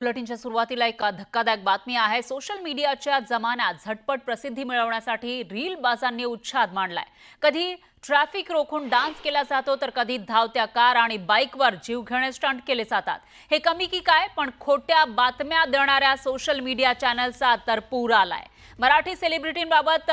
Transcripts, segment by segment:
बुलेटिनच्या सुरुवातीला एक धक्कादायक बातमी आहे। सोशल मीडियाच्या जमान्यात झटपट प्रसिद्धी मिळवण्यासाठी रीलबाजांनी उच्छाद मांडलाय। कधी ट्रॅफिक रोखून डान्स केला जातो तर कधी धावत्या कार आणि बाईकवर जीवघेणे स्टंट केले जातात। हे कमी की काय, पण खोट्या बातम्या देणाऱ्या सोशल मीडिया चॅनलचा तर पूर आलाय। मराठी सेलिब्रिटींबाबत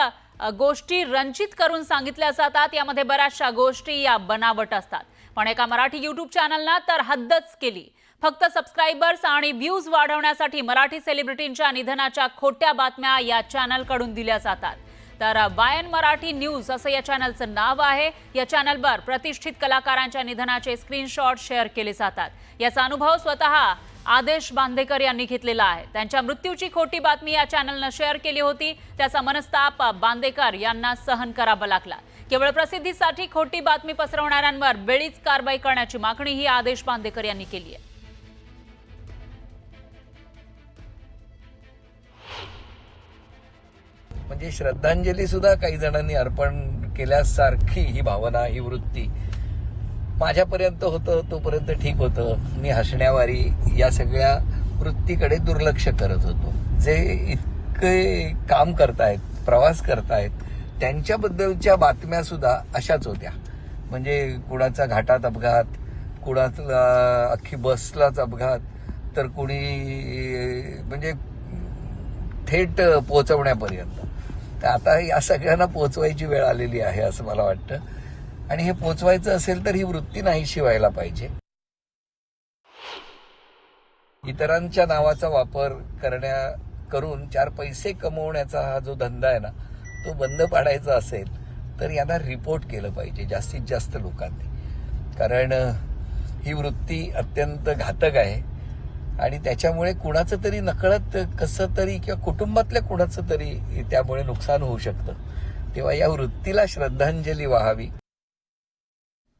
गोष्टी रंजित करून सांगितल्या जातात। यामध्ये बऱ्याचशा गोष्टी या बनावट असतात। पण एका मराठी यूट्यूब चॅनलने तर हद्दच केली। फक्त सबस्क्राइबर्स आणि व्ह्यूज वाढवण्यासाठी मराठी सेलिब्रिटींच्या निधनाच्या खोट्या बातम्या या चॅनलकडून दिल्या जातात। तर वायन मराठी न्यूज असं या चॅनलचं नाव आहे। या चॅनलवर प्रतिष्ठित कलाकारांच्या निधनाचे स्क्रीनशॉट शेअर केले जातात। याचा अनुभव स्वतः आदेश बांदेकर यांनी घेतलेला आहे। त्यांच्या मृत्यूची खोटी बातमी या चॅनलने शेअर केली होती। त्याचा मनस्ताप बांदेकर यांना सहन करावा लागला। केवळ प्रसिद्धीसाठी खोटी बातमी पसरवणाऱ्यांवर वेळीच कारवाई करण्याची मागणीही आदेश बांदेकर यांनी केली आहे। म्हणजे श्रद्धांजली सुद्धा काही जणांनी अर्पण केल्यासारखी ही भावना, ही वृत्ती माझ्यापर्यंत होतं। तोपर्यंत ठीक होतं। मी हसण्यावारी या सगळ्या वृत्तीकडे दुर्लक्ष करत होतो। जे इतके काम करतायत, प्रवास करतायत, त्यांच्याबद्दलच्या बातम्या सुद्धा अशाच होत्या। म्हणजे कुणाचा घाटात अपघात, कुणाचा अख्खी बसलाच अपघात, तर कुणी म्हणजे थेट पोहोचवण्यापर्यंत। तर आता या सगळ्यांना पोहोचवायची वेळ आलेली आहे असं मला वाटतं। आणि हे पोहोचवायचं असेल तर ही वृत्ती नाहीशी व्हायला पाहिजे। इतरांच्या नावाचा वापर करून 4 पैसे कमवण्याचा हा जो धंदा आहे ना, तो बंद पाडायचा असेल तर यांना रिपोर्ट केलं पाहिजे जास्तीत जास्त लोकांनी। कारण ही वृत्ती अत्यंत घातक आहे आणि त्याच्यामुळे कुणाचं तरी नकळत कसं तरी किंवा कुटुंबातल्या कुणाचं तरी त्यामुळे नुकसान होऊ शकतं। तेव्हा या वृत्तीला श्रद्धांजली वाहावी।